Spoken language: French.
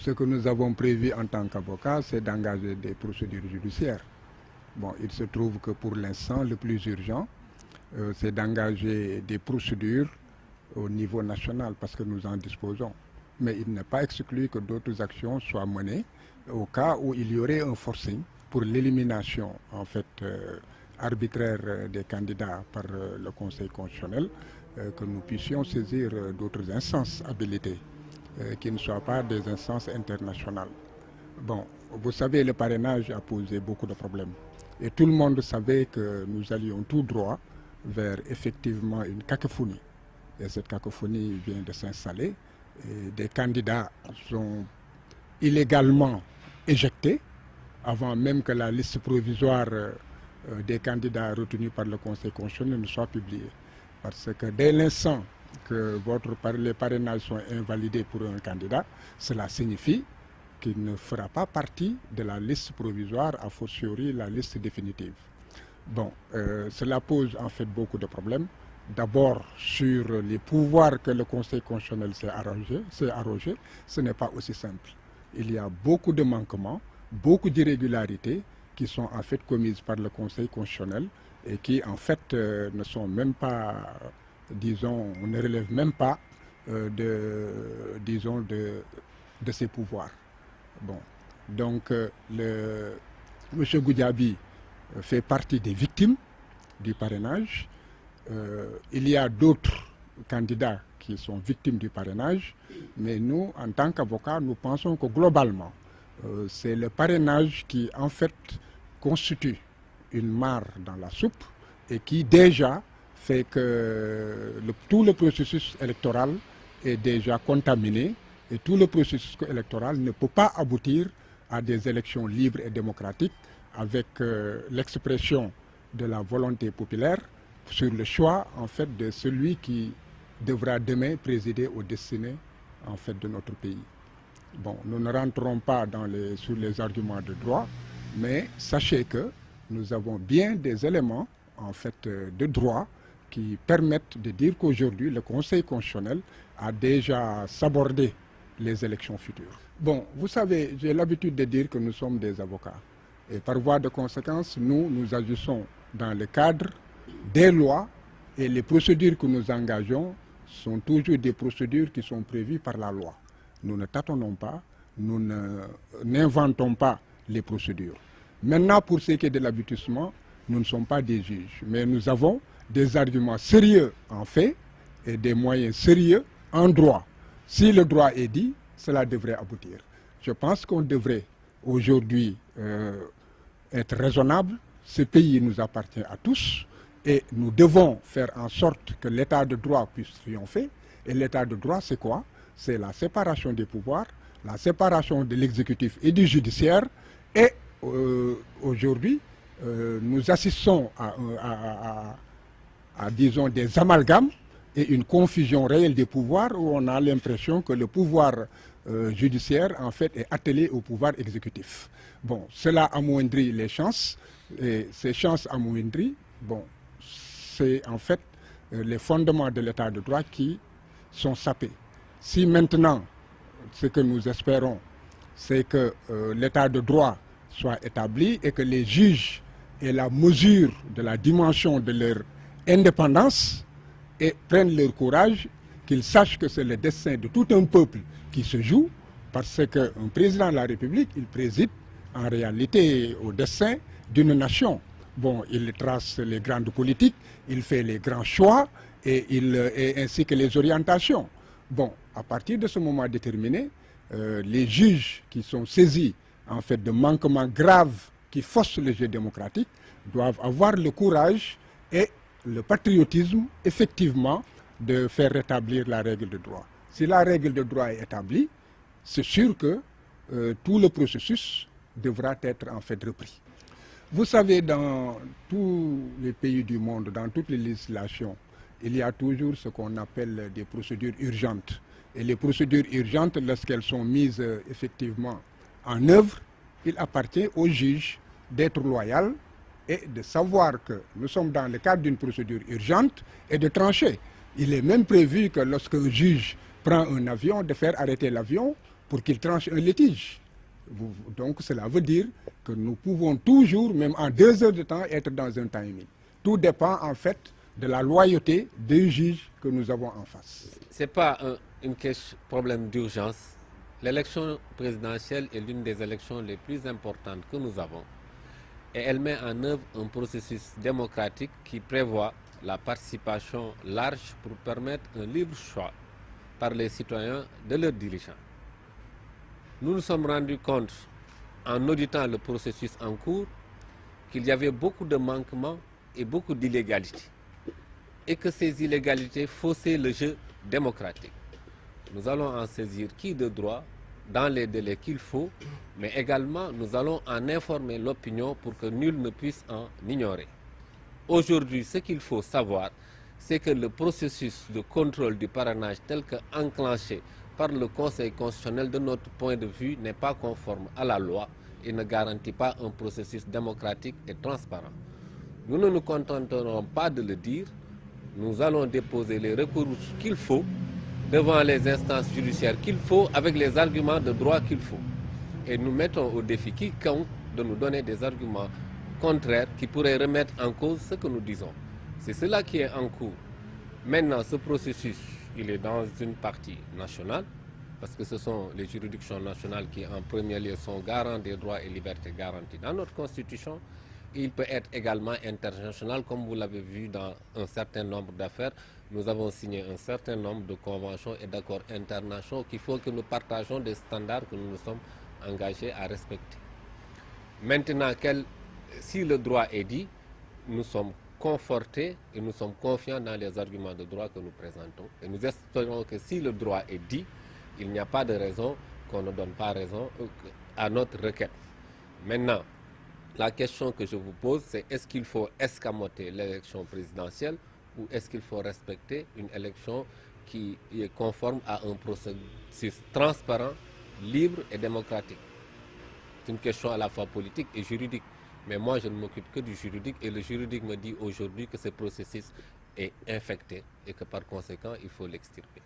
ce que nous avons prévu en tant qu'avocat, c'est d'engager des procédures judiciaires. Bon, il se trouve que pour l'instant, le plus urgent, c'est d'engager des procédures au niveau national parce que nous en disposons. Mais il n'est pas exclu que d'autres actions soient menées au cas où il y aurait un forcing pour l'élimination en fait arbitraire des candidats par le Conseil constitutionnel, que nous puissions saisir d'autres instances habilitées qui ne soient pas des instances internationales. Bon, vous savez, le parrainage a posé beaucoup de problèmes. Et tout le monde savait que nous allions tout droit vers effectivement une cacophonie. Et cette cacophonie vient de s'installer. Des candidats sont illégalement éjectés avant même que la liste provisoire des candidats retenus par le Conseil constitutionnel ne soit publiée. Parce que dès l'instant que les parrainages sont invalidés pour un candidat, cela signifie qu'il ne fera pas partie de la liste provisoire, a fortiori la liste définitive. Bon, cela pose en fait beaucoup de problèmes. D'abord sur les pouvoirs que le Conseil constitutionnel s'est arrogé, ce n'est pas aussi simple. Il y a beaucoup de manquements, beaucoup d'irrégularités qui sont en fait commises par le Conseil constitutionnel et qui en fait ne sont même pas, disons, on ne relève même pas de ses pouvoirs. Bon, donc M. Goudiaby fait partie des victimes du parrainage. Il y a d'autres candidats qui sont victimes du parrainage, mais nous, en tant qu'avocats, nous pensons que globalement, c'est le parrainage qui, en fait, constitue une mare dans la soupe et qui déjà fait que tout le processus électoral est déjà contaminé et tout le processus électoral ne peut pas aboutir à des élections libres et démocratiques avec l'expression de la volonté populaire sur le choix en fait de celui qui devra demain présider aux destinées en fait de notre pays. Bon, nous ne rentrons pas sur les arguments de droit, mais sachez que nous avons bien des éléments en fait de droit qui permettent de dire qu'aujourd'hui le Conseil constitutionnel a déjà sabordé les élections futures. Bon, vous savez, j'ai l'habitude de dire que nous sommes des avocats. Et par voie de conséquence, nous agissons dans le cadre des lois et les procédures que nous engageons sont toujours des procédures qui sont prévues par la loi. Nous ne tâtonnons pas, nous n'inventons pas les procédures. Maintenant, pour ce qui est de l'aboutissement, nous ne sommes pas des juges, mais nous avons des arguments sérieux en fait et des moyens sérieux en droit. Si le droit est dit, cela devrait aboutir. Je pense qu'on devrait aujourd'hui être raisonnable. Ce pays nous appartient à tous et nous devons faire en sorte que l'état de droit puisse triompher. Et l'état de droit, c'est quoi? C'est la séparation des pouvoirs, la séparation de l'exécutif et du judiciaire. Et aujourd'hui, nous assistons à, disons, des amalgames et une confusion réelle des pouvoirs où on a l'impression que le pouvoir judiciaire, en fait, est attelé au pouvoir exécutif. Bon, cela amoindrit les chances, et ces chances amoindries, bon, c'est en fait les fondements de l'état de droit qui sont sapés. Si maintenant, ce que nous espérons, c'est que l'état de droit soit établi et que les juges aient la mesure de la dimension de leur indépendance et prennent leur courage, qu'ils sachent que c'est le destin de tout un peuple qui se joue, parce qu'un président de la République, il préside en réalité au destin d'une nation. Bon, il trace les grandes politiques, il fait les grands choix et ainsi que les orientations. Bon, à partir de ce moment déterminé, les juges qui sont saisis en fait de manquements graves qui faussent le jeu démocratique doivent avoir le courage et le patriotisme effectivement de faire rétablir la règle de droit. Si la règle de droit est établie, c'est sûr que tout le processus devra être en fait repris. Vous savez, dans tous les pays du monde, dans toutes les législations, il y a toujours ce qu'on appelle des procédures urgentes. Et les procédures urgentes, lorsqu'elles sont mises effectivement en œuvre, il appartient au juge d'être loyal et de savoir que nous sommes dans le cadre d'une procédure urgente et de trancher. Il est même prévu que lorsqu'un juge prend un avion, de faire arrêter l'avion pour qu'il tranche un litige. Donc cela veut dire que nous pouvons toujours, même en 2 heures de temps, être dans un timing. Tout dépend en fait de la loyauté des juges que nous avons en face. Ce n'est pas un problème d'urgence. L'élection présidentielle est l'une des élections les plus importantes que nous avons. Et elle met en œuvre un processus démocratique qui prévoit la participation large pour permettre un libre choix par les citoyens de leurs dirigeants. Nous nous sommes rendus compte, en auditant le processus en cours, qu'il y avait beaucoup de manquements et beaucoup d'illégalités, et que ces illégalités faussaient le jeu démocratique. Nous allons en saisir qui de droit dans les délais qu'il faut, mais également nous allons en informer l'opinion pour que nul ne puisse en ignorer. Aujourd'hui, ce qu'il faut savoir, c'est que le processus de contrôle du parrainage tel que enclenché par le Conseil constitutionnel, de notre point de vue, n'est pas conforme à la loi et ne garantit pas un processus démocratique et transparent. Nous ne nous contenterons pas de le dire, nous allons déposer les recours qu'il faut devant les instances judiciaires qu'il faut, avec les arguments de droit qu'il faut. Et nous mettons au défi quiconque de nous donner des arguments contraires qui pourraient remettre en cause ce que nous disons. C'est cela qui est en cours. Maintenant, ce processus, il est dans une partie nationale, parce que ce sont les juridictions nationales qui, en premier lieu, sont garants des droits et libertés garantis dans notre Constitution. Il peut être également international, comme vous l'avez vu dans un certain nombre d'affaires. Nous avons signé un certain nombre de conventions et d'accords internationaux qu'il faut que nous partageons des standards que nous nous sommes engagés à respecter. Maintenant, si le droit est dit, nous sommes confortés et nous sommes confiants dans les arguments de droit que nous présentons. Et nous espérons que si le droit est dit, il n'y a pas de raison qu'on ne donne pas raison à notre requête. Maintenant, la question que je vous pose, c'est est-ce qu'il faut escamoter l'élection présidentielle ou est-ce qu'il faut respecter une élection qui est conforme à un processus transparent, libre et démocratique? C'est une question à la fois politique et juridique. Mais moi, je ne m'occupe que du juridique et le juridique me dit aujourd'hui que ce processus est infecté et que par conséquent, il faut l'extirper.